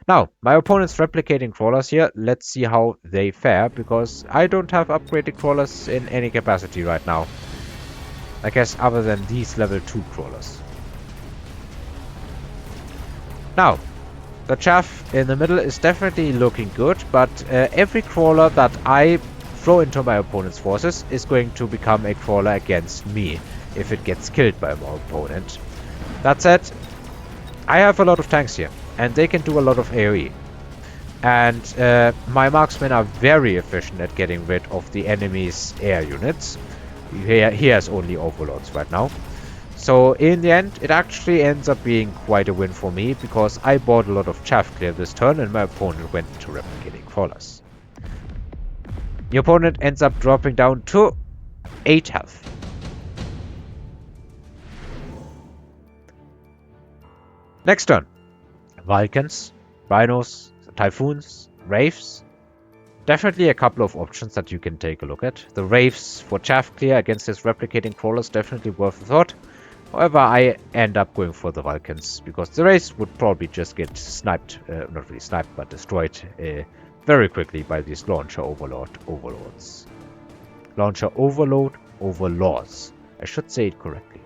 Now, my opponent's replicating crawlers here. Let's see how they fare, because I don't have upgraded crawlers in any capacity right now. I guess other than these level 2 crawlers. Now, the chaff in the middle is definitely looking good, but every crawler that I throw into my opponent's forces is going to become a crawler against me if it gets killed by my opponent. That said, I have a lot of tanks here, and they can do a lot of AoE. And my marksmen are very efficient at getting rid of the enemy's air units. He has only overlords right now. So in the end, it actually ends up being quite a win for me, because I bought a lot of chaff clear this turn and my opponent went into replicating crawlers. The opponent ends up dropping down to 8 health. Next turn. Vulcans, Rhinos, Typhoons, Wraiths. Definitely a couple of options that you can take a look at. The Wraiths for chaff clear against his replicating crawlers, definitely worth a thought. However, I end up going for the Vulcans, because the Wraiths would probably just get sniped, not really sniped, but destroyed very quickly by these Launcher Overlords. Launcher Overlords. I should say it correctly.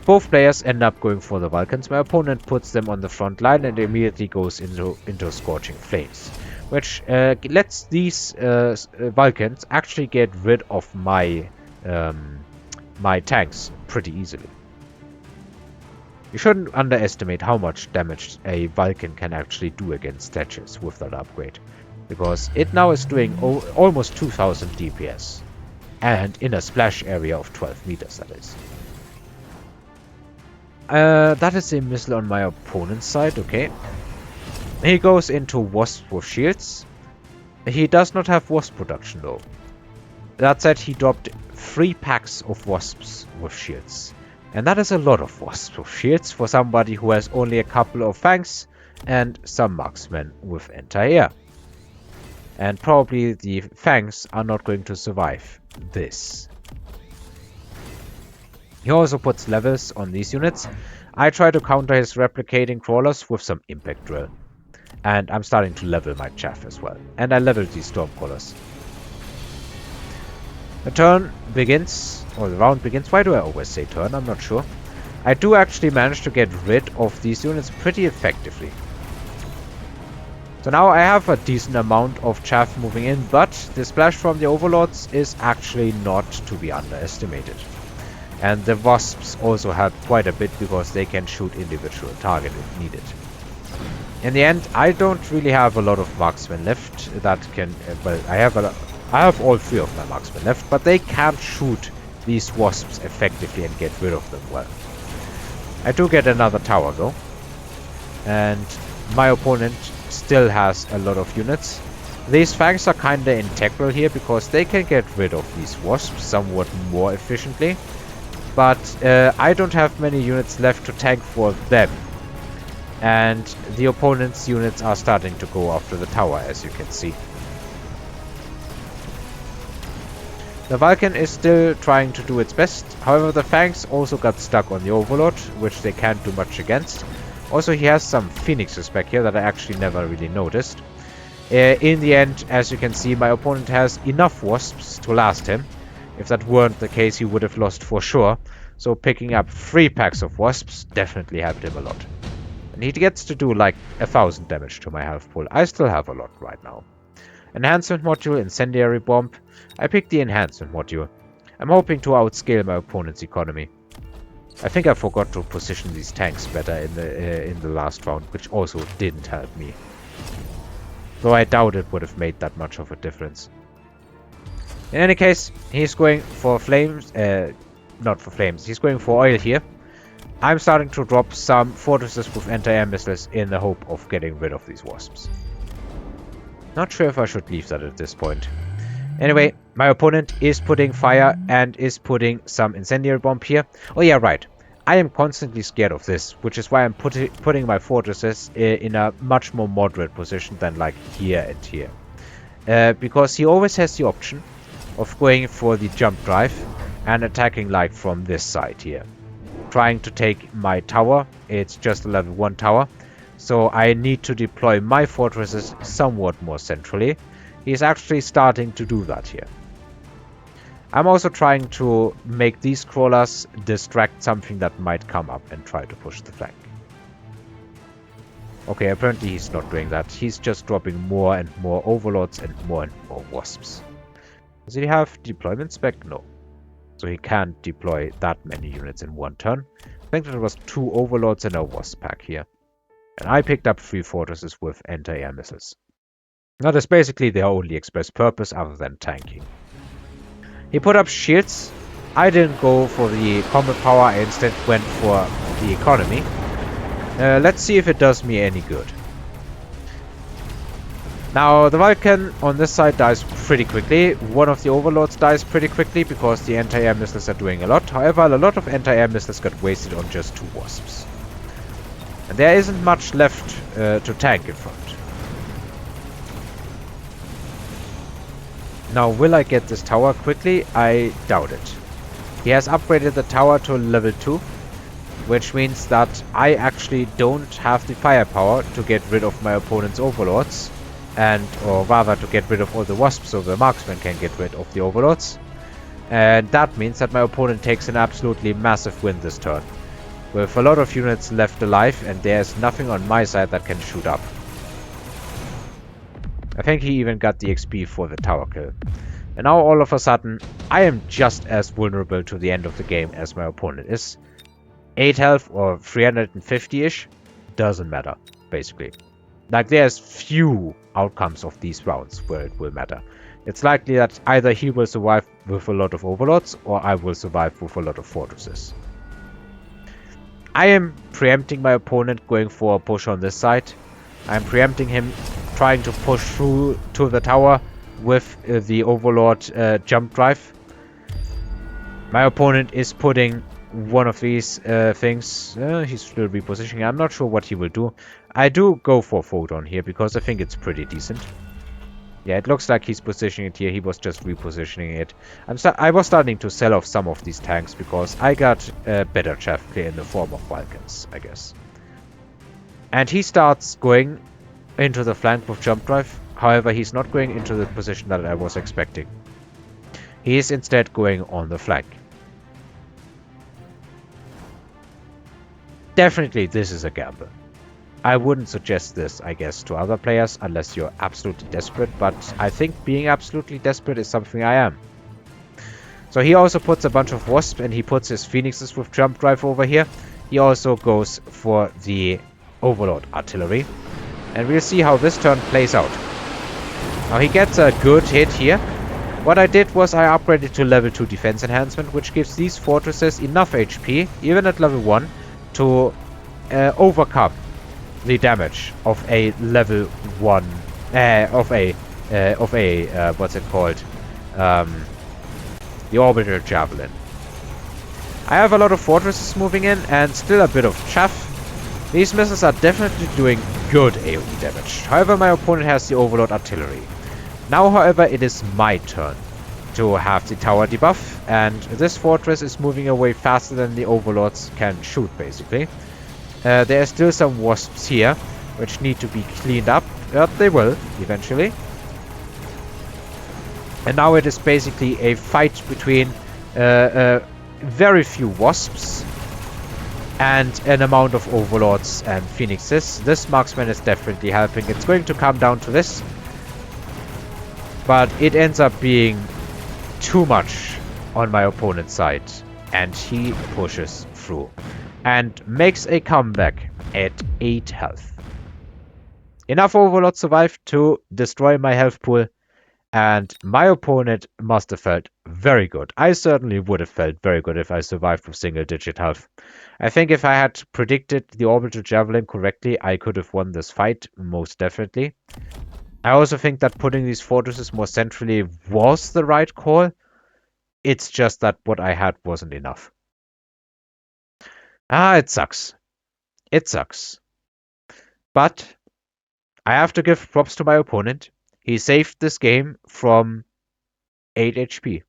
Both players end up going for the Vulcans. My opponent puts them on the front line and immediately goes into Scorching Flames, which lets these Vulcans actually get rid of my my tanks pretty easily. You shouldn't underestimate how much damage a Vulcan can actually do against Sledges with that upgrade, because it now is doing almost 2000 DPS, and in a splash area of 12 meters, that is. That is a missile on my opponent's side, okay. He goes into Wasp with shields. He does not have Wasp production though. That said, he dropped 3 packs of Wasps with shields. And that is a lot of Wasps with shields for somebody who has only a couple of Fangs and some marksmen with anti-air. And probably the Fangs are not going to survive this. He also puts levels on these units. I try to counter his replicating crawlers with some impact drill. And I'm starting to level my chaff as well. And I leveled these stormcrawlers. The turn begins, or the round begins. Why do I always say turn? I'm not sure. I do actually manage to get rid of these units pretty effectively. So now I have a decent amount of chaff moving in, but the splash from the Overlords is actually not to be underestimated. And the Wasps also help quite a bit, because they can shoot individual targets if needed. In the end, I don't really have a lot of marksmen left that can... well, I have all 3 of my marksmen left, but they can't shoot these Wasps effectively and get rid of them well. I do get another tower though. And my opponent still has a lot of units. These Fangs are kinda integral here, because they can get rid of these Wasps somewhat more efficiently. But I don't have many units left to tank for them. And the opponent's units are starting to go after the tower, as you can see. The Vulcan is still trying to do its best. However, the Fangs also got stuck on the Overlord, which they can't do much against. Also, he has some Phoenixes back here that I actually never really noticed. In the end, as you can see, my opponent has enough Wasps to last him. If that weren't the case, he would have lost for sure. So picking up 3 packs of Wasps definitely helped him a lot. And he gets to do like 1000 damage to my health pool. I still have a lot right now. Enhancement module, Incendiary Bomb. I picked the enhancement module. I'm hoping to outscale my opponent's economy. I think I forgot to position these tanks better in the last round, which also didn't help me. Though I doubt it would have made that much of a difference. In any case, he's going for flames, not for flames, he's going for oil here. I'm starting to drop some fortresses with anti-air missiles in the hope of getting rid of these Wasps. Not sure if I should leave that at this point. Anyway, my opponent is putting fire and is putting some incendiary bomb here. Oh yeah, right. I am constantly scared of this, which is why I'm putting my fortresses in a much more moderate position than like here and here. Because he always has the option of going for the jump drive and attacking like from this side here. trying to take my tower. It's just a level 1 tower. So I need to deploy my fortresses somewhat more centrally. He's actually starting to do that here. I'm also trying to make these crawlers distract something that might come up and try to push the flank. Okay, apparently he's not doing that. He's just dropping more and more overlords and more wasps. Does he have deployment spec? No. So he can't deploy that many units in one turn. I think there was 2 overlords and a wasp pack here. And I picked up 3 fortresses with anti-air missiles. That is basically their only express purpose other than tanking. He put up shields. I didn't go for the combat power, I instead went for the economy. Let's see if it does me any good. Now, the Vulcan on this side dies pretty quickly. One of the overlords dies pretty quickly because the anti-air missiles are doing a lot. However, a lot of anti-air missiles got wasted on just 2 wasps. And there isn't much left to tank in front. Now, will I get this tower quickly? I doubt it. He has upgraded the tower to level 2, which means that I actually don't have the firepower to get rid of my opponent's overlords, or rather to get rid of all the wasps so the marksman can get rid of the overlords. And that means that my opponent takes an absolutely massive win this turn, with a lot of units left alive and there's nothing on my side that can shoot up. I think he even got the XP for the tower kill. And now all of a sudden, I am just as vulnerable to the end of the game as my opponent is. 8 health or 350-ish, doesn't matter, basically. Like, there's few outcomes of these rounds where it will matter. It's likely that either he will survive with a lot of overlords, or I will survive with a lot of fortresses. I am preempting my opponent going for a push on this side. I'm preempting him trying to push through to the tower with the overlord jump drive. My opponent is putting one of these things. He's still repositioning. I'm not sure what he will do. I do go for Photon here because I think it's pretty decent. Yeah, it looks like he's positioning it here. He was just repositioning it. I was starting to sell off some of these tanks because I got better chaff clear in the form of Vulcans, I guess. And he starts going into the flank with jump drive. However, he's not going into the position that I was expecting. He is instead going on the flank. Definitely, this is a gamble. I wouldn't suggest this, I guess, to other players unless you're absolutely desperate, but I think being absolutely desperate is something I am. So he also puts a bunch of wasps and he puts his phoenixes with jump drive over here. He also goes for the overlord artillery. And we'll see how this turn plays out. Now he gets a good hit here. What I did was I upgraded to level 2 defense enhancement, which gives these fortresses enough HP, even at level 1, to overcome the damage of a level 1, what's it called? The orbital javelin. I have a lot of fortresses moving in and still a bit of chaff. These missiles are definitely doing good AoE damage. However, my opponent has the overlord artillery. Now, however, it is my turn to have the tower debuff, and this fortress is moving away faster than the overlords can shoot, basically. There are still some wasps here, which need to be cleaned up, but they will, eventually. And now it is basically a fight between very few wasps and an amount of overlords and phoenixes. This marksman is definitely helping. It's going to come down to this, but it ends up being too much on my opponent's side, and he pushes through and makes a comeback at 8 health. Enough overlords survived to destroy my health pool, and my opponent must have felt very good. I certainly would have felt very good if I survived with single-digit health. I think if I had predicted the orbital javelin correctly, I could have won this fight, most definitely. I also think that putting these fortresses more centrally was the right call. It's just that what I had wasn't enough. It sucks. It sucks. But I have to give props to my opponent. He saved this game from 8 HP.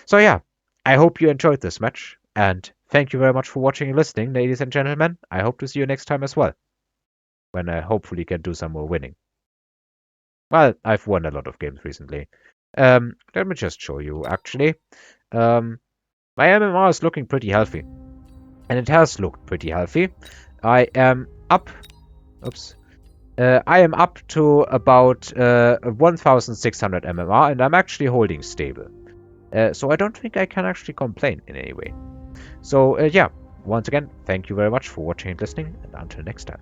So yeah, I hope you enjoyed this match, and thank you very much for watching and listening, ladies and gentlemen. I hope to see you next time as well, when I hopefully can do some more winning. Well, I've won a lot of games recently. Let me just show you, actually. My MMR is looking pretty healthy. And it has looked pretty healthy. I am up... Oops. I am up to about 1600 MMR, and I'm actually holding stable. So I don't think I can actually complain in any way. So, yeah. Once again, thank you very much for watching and listening, and until next time.